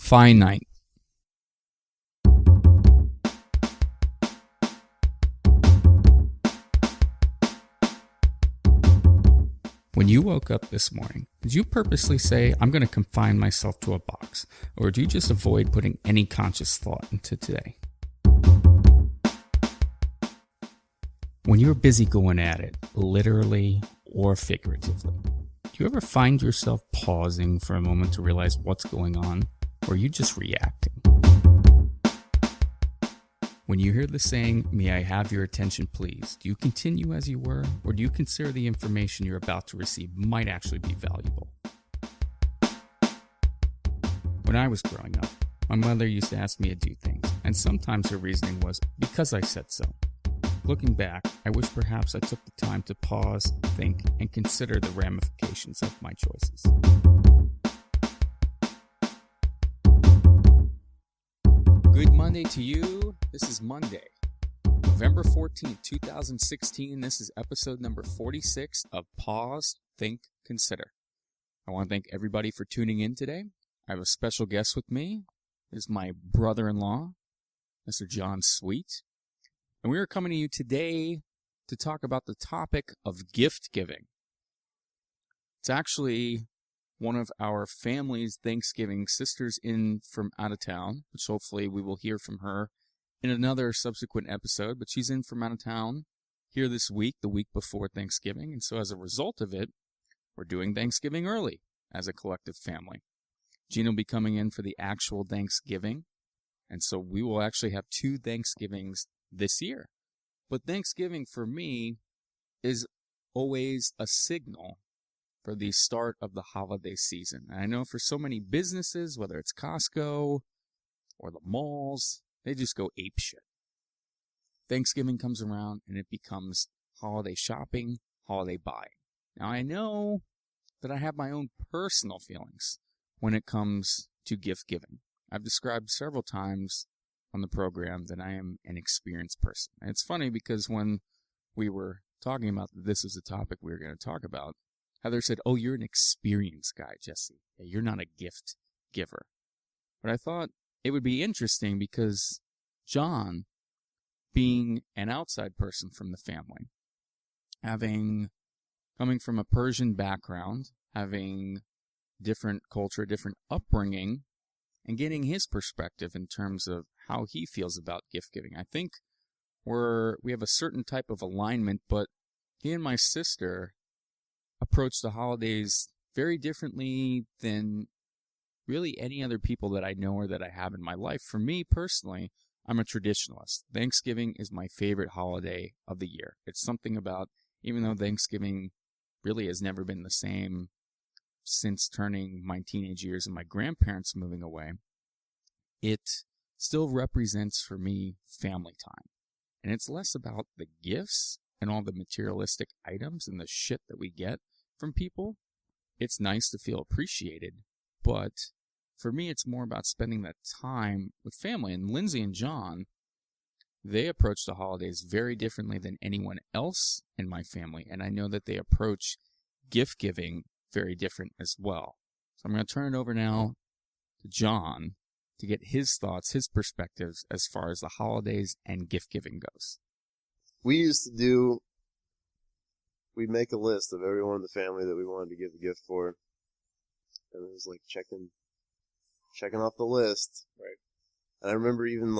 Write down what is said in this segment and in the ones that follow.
finite. When you woke up this morning, did you purposely say, I'm going to confine myself to a box? Or do you just avoid putting any conscious thought into today? When you're busy going at it, literally or figuratively, do you ever find yourself pausing for a moment to realize what's going on? Or are you just reacting? When you hear the saying, may I have your attention please, do you continue as you were, or do you consider the information you're about to receive might actually be valuable? When I was growing up, my mother used to ask me to do things, and sometimes her reasoning was, because I said so. Looking back, I wish perhaps I took the time to pause, think, and consider the ramifications of my choices. Good Monday to you. This is Monday, November 14th, 2016. This is episode number 46 of Pause, Think, Consider. I want to thank everybody for tuning in today. I have a special guest with me. This is my brother-in-law, Mr. John Sweet. And we are coming to you today to talk about the topic of gift giving. It's actually one of our family's Thanksgiving, sisters in from out of town, which hopefully we will hear from her in another subsequent episode, but she's in from out of town here this week, the week before Thanksgiving, and so as a result of it, we're doing Thanksgiving early as a collective family. Gina will be coming in for the actual Thanksgiving, and so we will actually have 2 Thanksgivings this year. But Thanksgiving for me is always a signal for the start of the holiday season. And I know for so many businesses, whether it's Costco or the malls, they just go apeshit. Thanksgiving comes around and it becomes holiday shopping, holiday buying. Now I know that I have my own personal feelings when it comes to gift giving. I've described several times on the program that I am an experienced person. And it's funny because when we were talking about this is the topic we were going to talk about, Heather said, oh, you're an experienced guy, Jesse. You're not a gift giver. But I thought it would be interesting because John, being an outside person from the family, coming from a Persian background, having different culture, different upbringing, and getting his perspective in terms of how he feels about gift giving. I think we have a certain type of alignment, but he and my sister approach the holidays very differently than really any other people that I know or that I have in my life. For me personally, I'm a traditionalist. Thanksgiving is my favorite holiday of the year. It's something about, even though Thanksgiving really has never been the same since turning my teenage years and my grandparents moving away, it still represents for me family time. And it's less about the gifts and all the materialistic items and the shit that we get from people. It's nice to feel appreciated, but for me, it's more about spending that time with family. And Lindsay and John, they approach the holidays very differently than anyone else in my family, and I know that they approach gift giving very different as well. So I'm going to turn it over now to John to get his thoughts, his perspectives as far as the holidays and gift giving goes. We'd make a list of everyone in the family that we wanted to give a gift for. And it was like checking off the list. Right. And I remember even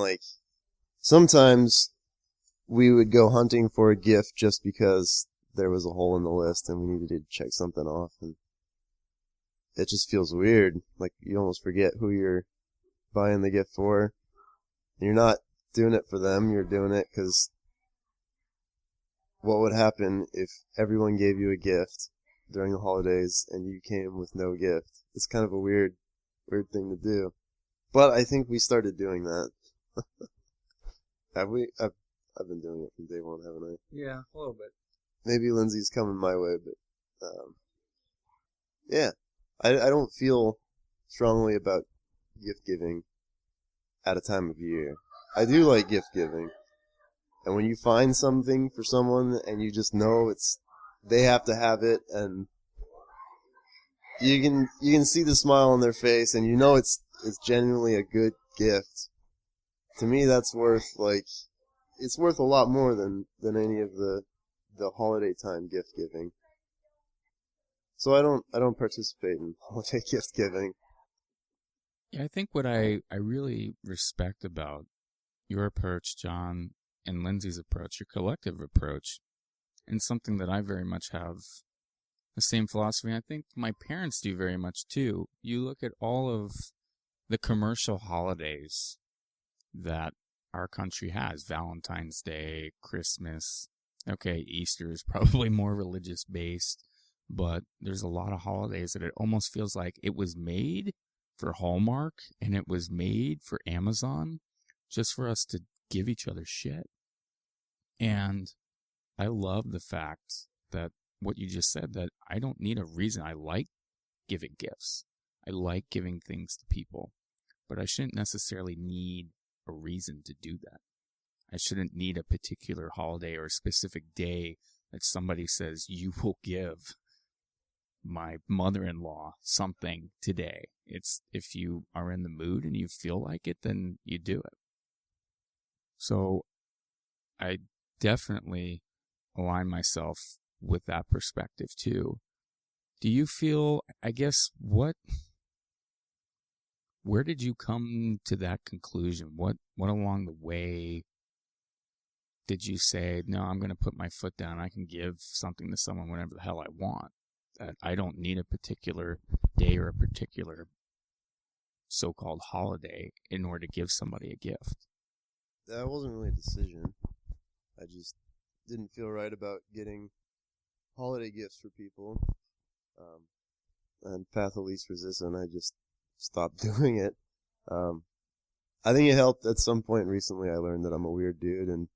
sometimes we would go hunting for a gift just because there was a hole in the list and we needed to check something off. And it just feels weird. Like you almost forget who you're buying the gift for. And you're not doing it for them, you're doing it because what would happen if everyone gave you a gift during the holidays and you came with no gift? It's kind of a weird thing to do. But I think we started doing that. Have we? I've been doing it from day one, haven't I? Yeah, a little bit. Maybe Lindsay's coming my way, but yeah. I don't feel strongly about gift giving at a time of year. I do like gift giving. And when you find something for someone and you just know they have to have it, and you can see the smile on their face, and you know it's it's genuinely a good gift, to me that's worth, like, it's worth a lot more than any of the holiday time gift giving. So I don't participate in holiday gift giving. Yeah, I think what I really respect about your approach, John, and Lindsay's approach, your collective approach, and something that I very much have the same philosophy. I think my parents do very much too. You look at all of the commercial holidays that our country has, Valentine's Day, Christmas. Okay, Easter is probably more religious based, but there's a lot of holidays that it almost feels like it was made for Hallmark and it was made for Amazon just for us to give each other shit. And I love the fact that what you just said, that I don't need a reason. I like giving gifts. I like giving things to people, but I shouldn't necessarily need a reason to do that. I shouldn't need a particular holiday or a specific day that somebody says, you will give my mother-in-law something today. It's if you are in the mood and you feel like it, then you do it. So I definitely align myself with that perspective too. Do you feel, I guess, where did you come to that conclusion? What along the way did you say, no, I'm going to put my foot down. I can give something to someone whenever the hell I want. That I don't need a particular day or a particular so-called holiday in order to give somebody a gift. That wasn't really a decision. I just didn't feel right about getting holiday gifts for people. And path of least resistance, I just stopped doing it. I think it helped at some point recently. I learned that I'm a weird dude, and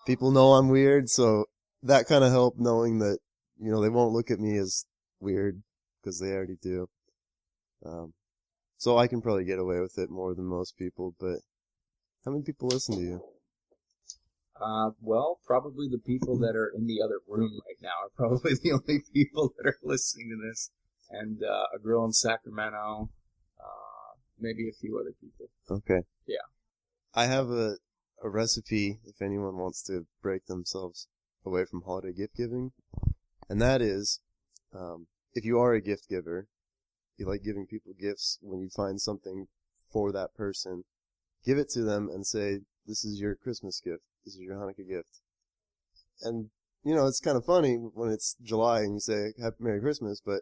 people know I'm weird, so that kind of helped, knowing that, you know, they won't look at me as weird, because they already do. So I can probably get away with it more than most people, but how many people listen to you? Well, probably the people that are in the other room right now are probably the only people that are listening to this, and a girl in Sacramento, maybe a few other people. Okay. Yeah. I have a recipe if anyone wants to break themselves away from holiday gift giving, and that is, if you are a gift giver, you like giving people gifts, when you find something for that person, give it to them and say, this is your Christmas gift, this is your Hanukkah gift. And, you know, it's kind of funny when it's July and you say, Happy Merry Christmas, but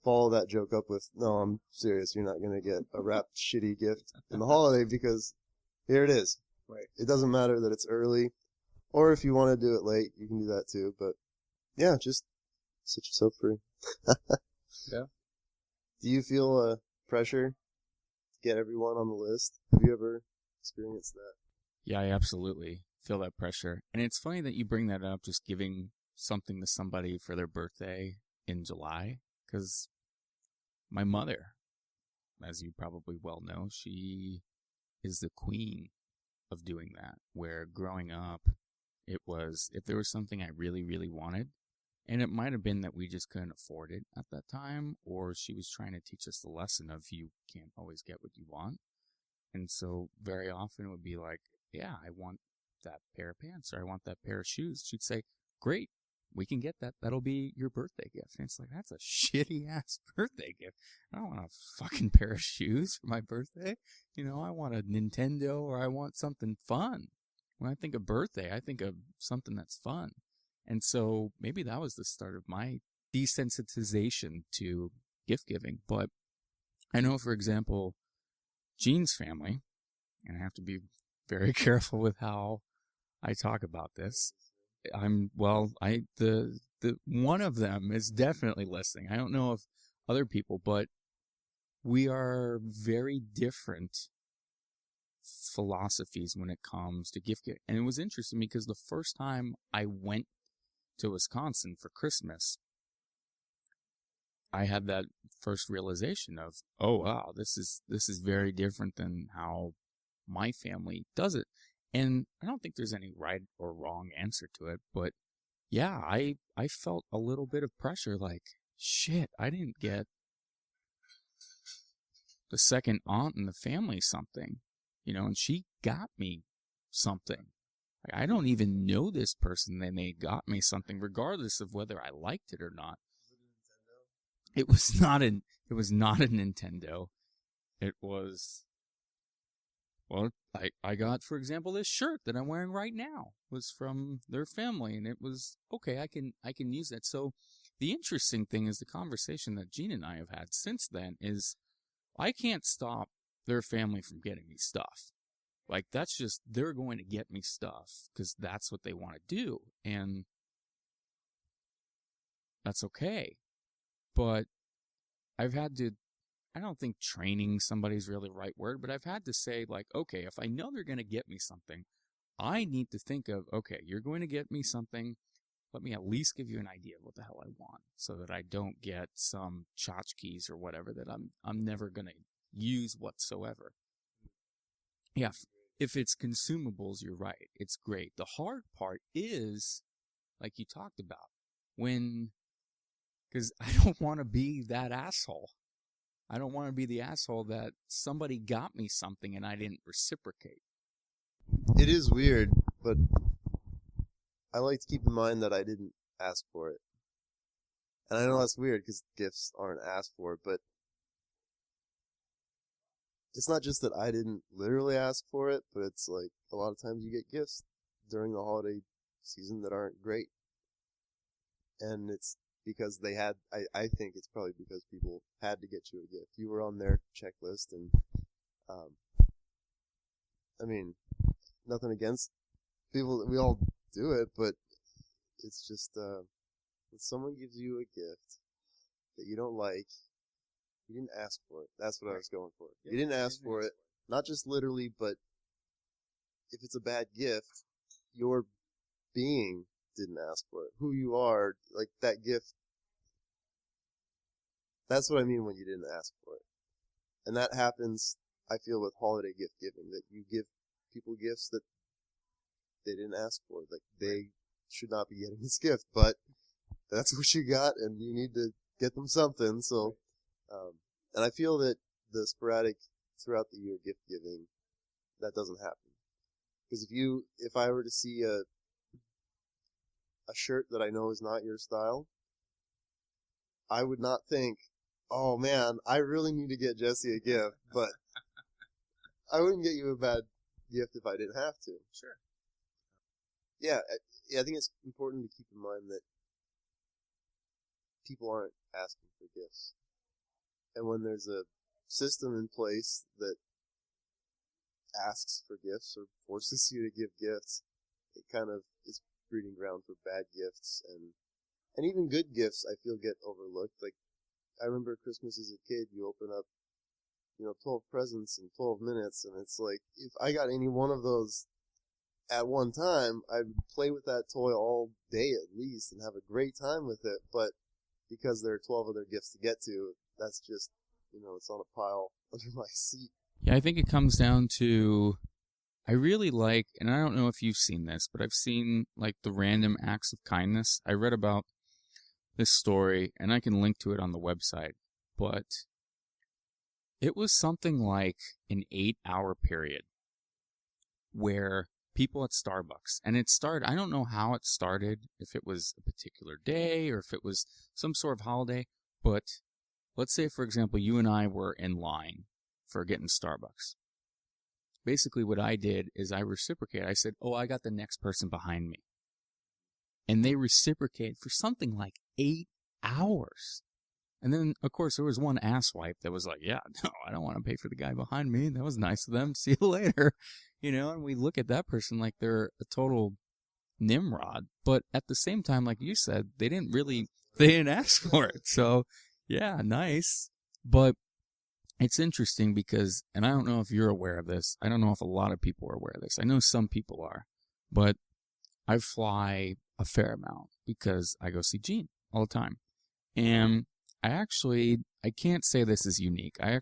follow that joke up with, no, I'm serious, you're not going to get a wrapped shitty gift in the holiday, because here it is. Right. It doesn't matter that it's early, or if you want to do it late, you can do that too, but yeah, just set yourself free. Yeah. Do you feel pressure to get everyone on the list? Have you ever experienced that? Yeah, I absolutely feel that pressure. And it's funny that you bring that up, just giving something to somebody for their birthday in July, because my mother, as you probably well know, she is the queen of doing that, where growing up, it was, if there was something I really, really wanted, and it might have been that we just couldn't afford it at that time, or she was trying to teach us the lesson of you can't always get what you want. And so very often it would be like, yeah, I want that pair of pants, or I want that pair of shoes. She'd say, great, we can get that. That'll be your birthday gift. And it's like, that's a shitty ass birthday gift. I don't want a fucking pair of shoes for my birthday. You know, I want a Nintendo, or I want something fun. When I think of birthday, I think of something that's fun. And so maybe that was the start of my desensitization to gift giving. But I know, for example, Jean's family, and I have to be very careful with how I talk about this. The one of them is definitely listening. I don't know if other people, but we are very different philosophies when it comes to gift giving. And it was interesting because the first time I went to Wisconsin for Christmas, I had that first realization of, oh wow, this is very different than how my family does it. And I don't think there's any right or wrong answer to it, but yeah, I felt a little bit of pressure, like, shit, I didn't get the second aunt in the family something, and she got me something. I don't even know this person, and they got me something, regardless of whether I liked it or not. It was not a Nintendo. It was, well, I got, for example, this shirt that I'm wearing right now was from their family, and it was, okay, I can use that. So the interesting thing is the conversation that Gene and I have had since then is I can't stop their family from getting me stuff. Like, that's just, they're going to get me stuff because that's what they want to do. And that's okay. But I've had to, I don't think training somebody's really the right word, but I've had to say, like, okay, if I know they're going to get me something, I need to think of, okay, you're going to get me something. Let me at least give you an idea of what the hell I want so that I don't get some tchotchkes or whatever that I'm never going to use whatsoever. Yeah, if it's consumables, you're right. It's great. The hard part is, like you talked about, because I don't want to be that asshole. I don't want to be the asshole that somebody got me something and I didn't reciprocate. It is weird, but I like to keep in mind that I didn't ask for it. And I know that's weird because gifts aren't asked for, but it's not just that I didn't literally ask for it, but it's like a lot of times you get gifts during the holiday season that aren't great. And it's because they had, I think it's probably because people had to get you a gift. You were on their checklist, and, I mean, nothing against people, we all do it, but it's just, when someone gives you a gift that you don't like, you didn't ask for it. That's what I was going for. You didn't ask for it, not just literally, but if it's a bad gift, your being didn't ask for it. Who you are, like that gift, that's what I mean when you didn't ask for it. And that happens, I feel, with holiday gift giving, that you give people gifts that they didn't ask for. Like, they should not be getting this gift, but that's what you got, and you need to get them something, so... and I feel that the sporadic throughout the year gift giving, that doesn't happen. Because if I were to see a shirt that I know is not your style, I would not think, oh man, I really need to get Jesse a gift, but I wouldn't get you a bad gift if I didn't have to. Sure. Yeah, I think it's important to keep in mind that people aren't asking for gifts. And when there's a system in place that asks for gifts or forces you to give gifts, it kind of is breeding ground for bad gifts. And even good gifts, I feel, get overlooked. Like, I remember Christmas as a kid, you open up, 12 presents in 12 minutes, and it's like, if I got any one of those at one time, I'd play with that toy all day at least and have a great time with it, but because there are 12 other gifts to get to, that's just, it's on a pile under my seat. Yeah, I think it comes down to, I really like, and I don't know if you've seen this, but I've seen, like, the random acts of kindness. I read about this story, and I can link to it on the website, but it was something like an 8-hour period where people at Starbucks, and it started, I don't know how it started, if it was a particular day or if it was some sort of holiday, but let's say, for example, you and I were in line for getting Starbucks. Basically, what I did is I reciprocated. I said, oh, I got the next person behind me. And they reciprocated for something like 8 hours. And then, of course, there was one asswipe that was like, yeah, no, I don't want to pay for the guy behind me. That was nice of them. See you later. And we look at that person like they're a total Nimrod. But at the same time, like you said, they didn't ask for it. So, yeah, nice. But it's interesting because, and I don't know if you're aware of this. I don't know if a lot of people are aware of this. I know some people are. But I fly a fair amount because I go see Gene all the time. And I can't say this is unique. I'm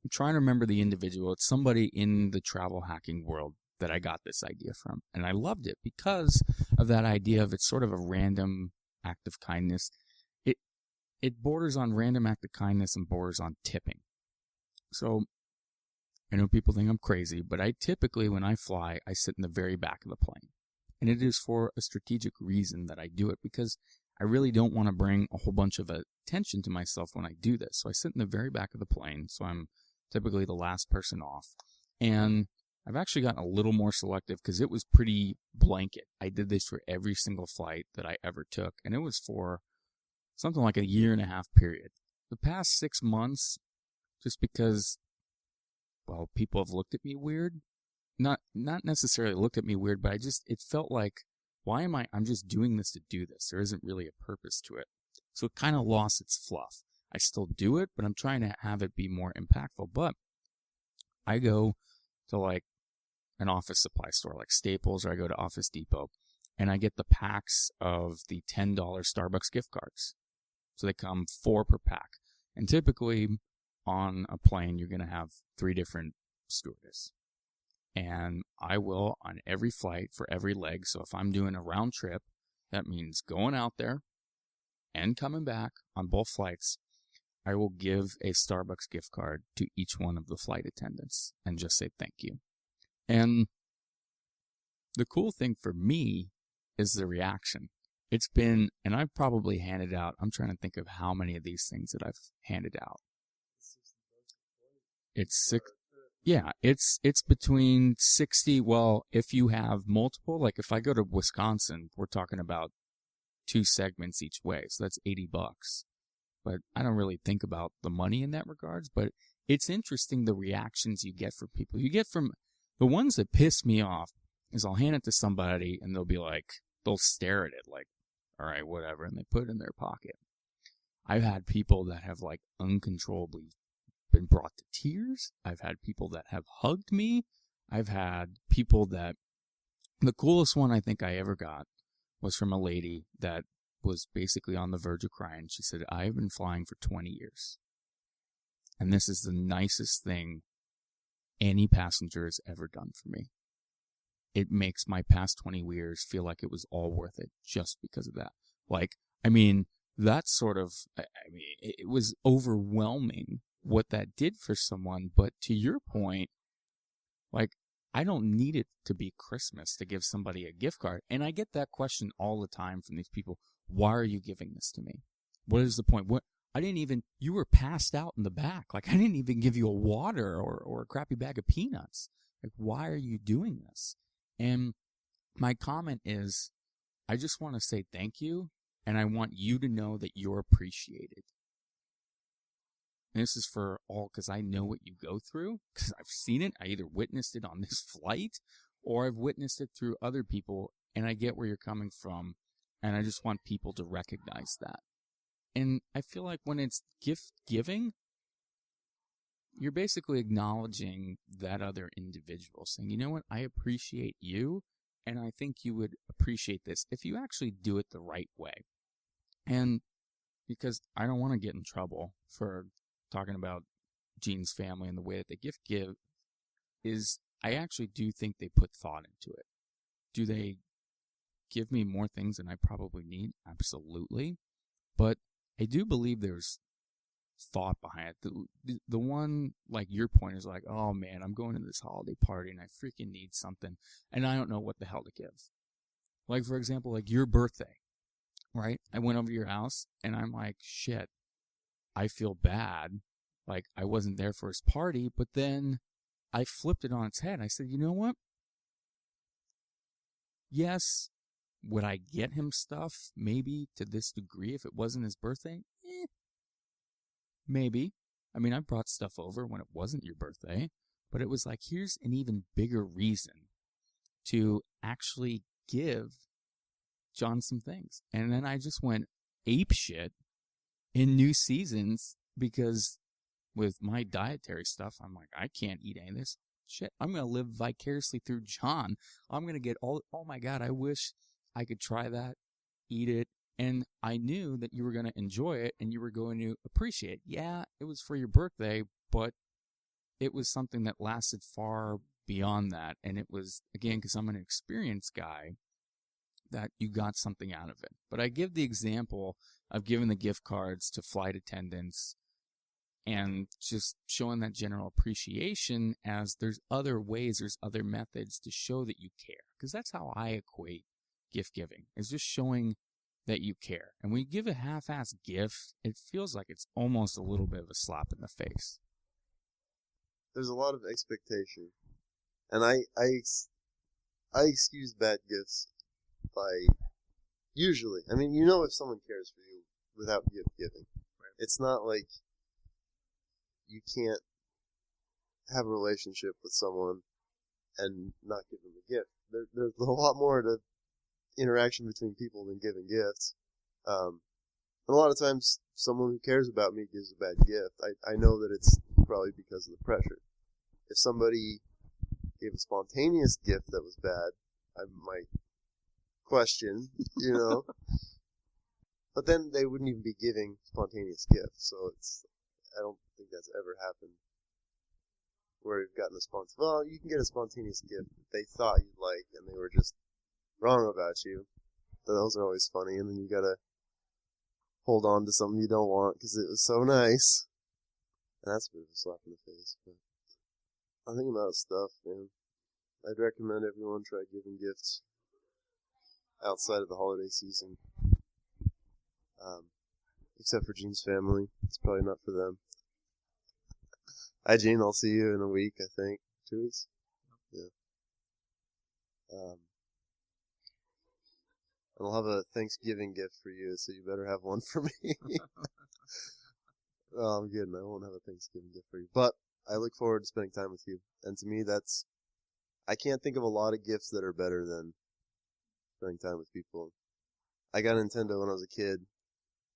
trying to remember the individual. It's somebody in the travel hacking world that I got this idea from. And I loved it because of that idea of it's sort of a random act of kindness. It borders on random act of kindness and borders on tipping. So I know people think I'm crazy, but I typically, when I fly, I sit in the very back of the plane. And it is for a strategic reason that I do it, because I really don't want to bring a whole bunch of attention to myself when I do this. So I sit in the very back of the plane, so I'm typically the last person off. And I've actually gotten a little more selective because it was pretty blanket. I did this for every single flight that I ever took, and it was for something like a 1.5 year period. The past 6 months, just because, well, people have looked at me weird. Not necessarily looked at me weird, but it felt like, why am I'm just doing this to do this? There isn't really a purpose to it. So it kind of lost its fluff. I still do it, but I'm trying to have it be more impactful. But I go to like an office supply store like Staples, or I go to Office Depot, and I get the packs of the $10 Starbucks gift cards. So they come 4 per pack. And typically on a plane, you're going to have 3 different stewardess. And I will, on every flight for every leg, so if I'm doing a round trip, that means going out there and coming back on both flights, I will give a Starbucks gift card to each one of the flight attendants and just say thank you. And the cool thing for me is the reaction. It's been, and I've probably handed out, I'm trying to think of how many of these things that I've handed out. It's 6. Yeah, it's between 60, well, if you have multiple, like if I go to Wisconsin, we're talking about 2 segments each way, so that's $80. But I don't really think about the money in that regards, but it's interesting the reactions you get from people. You get from, the ones that piss me off is I'll hand it to somebody and they'll be like, they'll stare at it like, all right, whatever, and they put it in their pocket. I've had people that have like uncontrollably been brought to tears. I've had people that have hugged me. I've had people that, the coolest one I think I ever got was from a lady that was basically on the verge of crying. She said, I have been flying for 20 years. And this is the nicest thing any passenger has ever done for me. It makes my past 20 years feel like it was all worth it just because of that. Like, I mean, that sort of, it was overwhelming what that did for someone. But to your point, like, I don't need it to be Christmas to give somebody a gift card. And I get that question all the time from these people. Why are you giving this to me? What is the point? What? I didn't even, you were passed out in the back. Like, I didn't even give you a water or a crappy bag of peanuts. Like, why are you doing this? And my comment is, I just want to say thank you. And I want you to know that you're appreciated. And this is for all, because I know what you go through, because I've seen it. I either witnessed it on this flight or I've witnessed it through other people, and I get where you're coming from, and I just want people to recognize that. And I feel like when it's gift giving, you're basically acknowledging that other individual, saying, you know what, I appreciate you, and I think you would appreciate this if you actually do it the right way. And because I don't want to get in trouble for talking about Gene's family and the way that they gift give, is I actually do think they put thought into it. Do they give me more things than I probably need? Absolutely. But I do believe there's thought behind it. The one, like your point, is like, oh man, I'm going to this holiday party and I freaking need something and I don't know what the hell to give. Like, for example, like your birthday, right? I went over to your house and I'm like, shit, I feel bad. Like, I wasn't there for his party, but then I flipped it on its head. I said, you know what? Yes, would I get him stuff? Maybe to this degree if it wasn't his birthday? Maybe. I mean, I brought stuff over when it wasn't your birthday, but it was like, here's an even bigger reason to actually give John some things. And then I just went ape shit in New Seasons because with my dietary stuff, I'm like, I can't eat any of this shit. I'm going to live vicariously through John. I'm going to get oh my God, I wish I could try that, eat it. And I knew that you were going to enjoy it and you were going to appreciate it. Yeah, it was for your birthday, but it was something that lasted far beyond that. And it was, again, because I'm an experienced guy, that you got something out of it. But I give the example of giving the gift cards to flight attendants And just showing that general appreciation as there's other ways, there's other methods to show that you care. Because that's how I equate gift giving, is just showing that you care. And when you give a half-assed gift, it feels like it's almost a little bit of a slap in the face. There's a lot of expectation. And I excuse bad gifts by, usually, I mean, you know if someone cares for you without gift giving. Right. It's not like you can't have a relationship with someone and not give them a gift. There's a lot more to interaction between people than giving gifts. And a lot of times, someone who cares about me gives a bad gift. I know that it's probably because of the pressure. If somebody gave a spontaneous gift that was bad, I might question, you know. But then they wouldn't even be giving spontaneous gifts, so I don't think that's ever happened where you've gotten a spontaneous. Well, you can get a spontaneous gift that they thought you'd like, and they were just wrong about you. So those are always funny, and then you gotta hold on to something you don't want because it was so nice. And that's a bit of a slap in the face. But I'm thinking about stuff, man. I'd recommend everyone try giving gifts outside of the holiday season. Except for Gene's family. It's probably not for them. Hi, Gene. I'll see you in a week, I think. 2 weeks? Yeah. And I'll have a Thanksgiving gift for you, so you better have one for me. Oh, I'm kidding. I won't have a Thanksgiving gift for you. But I look forward to spending time with you. And to me, I can't think of a lot of gifts that are better than spending time with people. I got a Nintendo when I was a kid.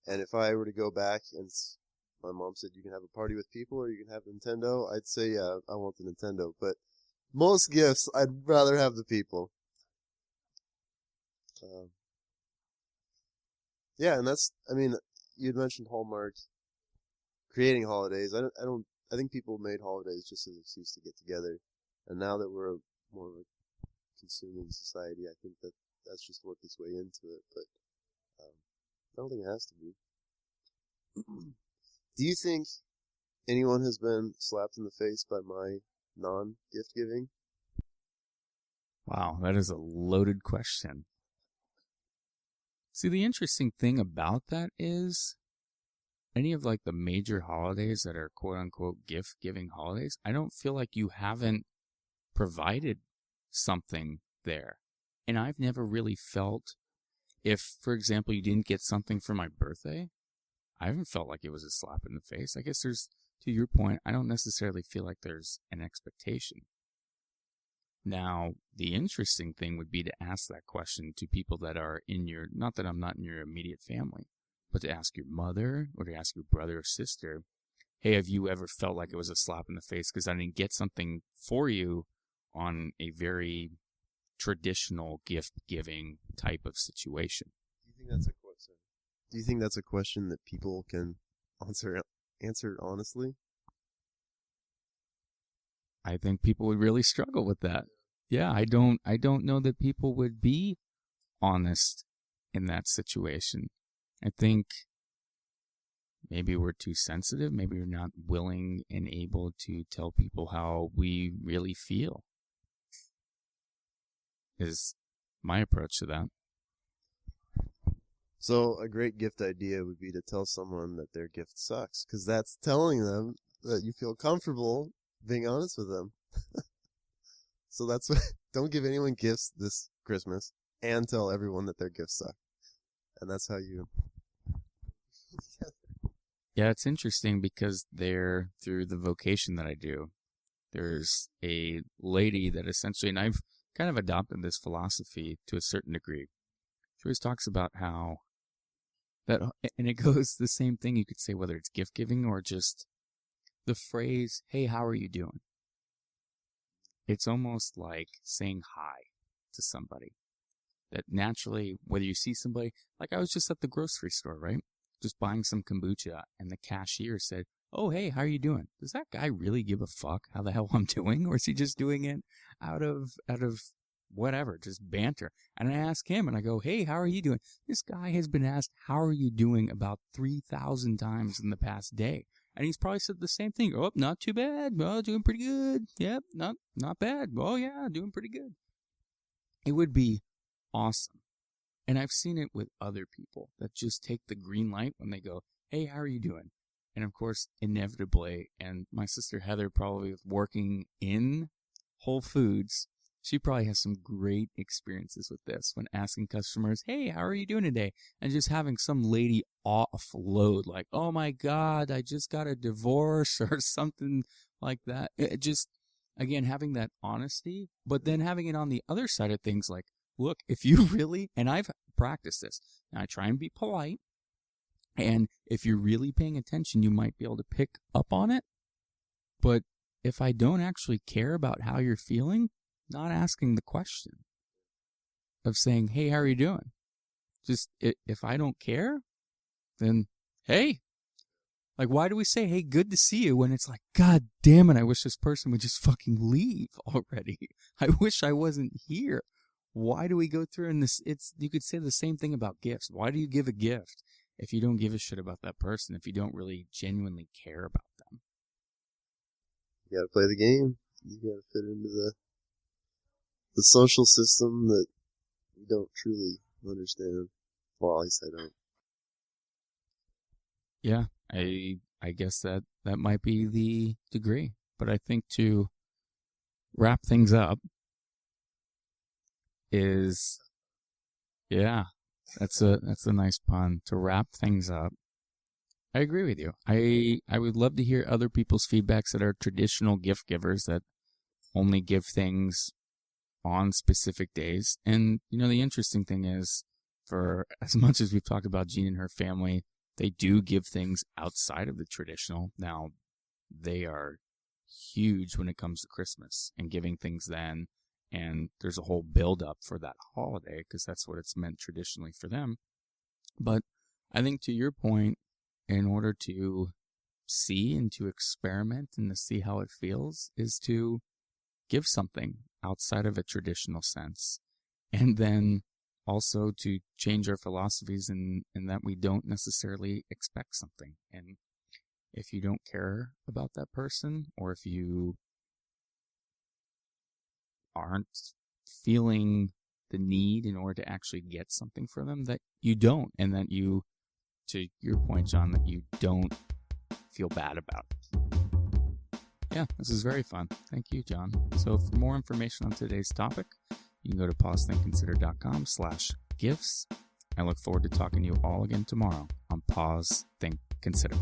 And if I were to go back and my mom said you can have a party with people or you can have Nintendo, I'd say, yeah, I want the Nintendo. But most gifts, I'd rather have the people. Yeah, and you'd mentioned Hallmark creating holidays. I think people made holidays just as an excuse to get together. And now that we're more of a consuming society, I think that's just worked its way into it. But I don't think it has to be. Do you think anyone has been slapped in the face by my non-gift giving? Wow, that is a loaded question. See, the interesting thing about that is any of like the major holidays that are quote unquote gift giving holidays, I don't feel like you haven't provided something there. And I've never really felt if, for example, you didn't get something for my birthday, I haven't felt like it was a slap in the face. I guess to your point, I don't necessarily feel like there's an expectation. Now, the interesting thing would be to ask that question to people that are not that I'm not in your immediate family, but to ask your mother or to ask your brother or sister, hey, have you ever felt like it was a slap in the face because I didn't get something for you on a very traditional gift-giving type of situation? Do you think that's a question? Do you think that's a question that people can answer honestly? I think people would really struggle with that. Yeah, I don't know that people would be honest in that situation. I think maybe we're too sensitive. Maybe we're not willing and able to tell people how we really feel. Is my approach to that. So a great gift idea would be to tell someone that their gift sucks, because that's telling them that you feel comfortable being honest with them. So that's what, don't give anyone gifts this Christmas and tell everyone that their gifts suck. And that's how you... Yeah, it's interesting because through the vocation that I do, there's a lady that essentially, and I've kind of adopted this philosophy to a certain degree. She always talks about how and it goes the same thing you could say whether it's gift giving or just the phrase, hey, how are you doing? It's almost like saying hi to somebody. That naturally, whether you see somebody, like I was just at the grocery store, right? Just buying some kombucha, and the cashier said, oh, hey, how are you doing? Does that guy really give a fuck how the hell I'm doing? Or is he just doing it out of whatever, just banter? And I ask him, and I go, hey, how are you doing? This guy has been asked, how are you doing about 3,000 times in the past day. And he's probably said the same thing. Oh, not too bad. Oh, doing pretty good. Yep, not bad. Oh, yeah, doing pretty good. It would be awesome. And I've seen it with other people that just take the green light when they go, hey, how are you doing? And of course, inevitably, and my sister Heather probably working in Whole Foods, she probably has some great experiences with this when asking customers, hey, how are you doing today? And just having some lady offload like, oh my God, I just got a divorce or something like that. It just, again, having that honesty, but then having it on the other side of things like, look, if you really, and I've practiced this, and I try and be polite, and if you're really paying attention, you might be able to pick up on it. But if I don't actually care about how you're feeling, not asking the question of saying, hey, how are you doing? Just, if I don't care, then, hey. Like, why do we say, hey, good to see you, when it's like, God damn it, I wish this person would just fucking leave already. I wish I wasn't here. Why do we go through and this? You could say the same thing about gifts. Why do you give a gift if you don't give a shit about that person, if you don't really genuinely care about them? You gotta play the game. You gotta fit into the social system that you don't truly understand. Well, at least I don't. Yeah, I guess that might be the degree. But I think to wrap things up is, yeah, that's a nice pun. To wrap things up, I agree with you. I would love to hear other people's feedbacks that are traditional gift givers that only give things on specific days. And, you know, the interesting thing is, for as much as we've talked about Jean and her family, they do give things outside of the traditional. Now, they are huge when it comes to Christmas and giving things then. And there's a whole build-up for that holiday because that's what it's meant traditionally for them. But I think to your point, in order to see and to experiment and to see how it feels, is to give something outside of a traditional sense. And then also to change our philosophies in that we don't necessarily expect something. And if you don't care about that person, or if you aren't feeling the need in order to actually get something for them, that you don't, and that you, to your point, John, that you don't feel bad about it. Yeah, this is very fun. Thank you, John. So for more information on today's topic, you can go to pausethinkconsider.com/gifts. I look forward to talking to you all again tomorrow on Pause, Think, Consider.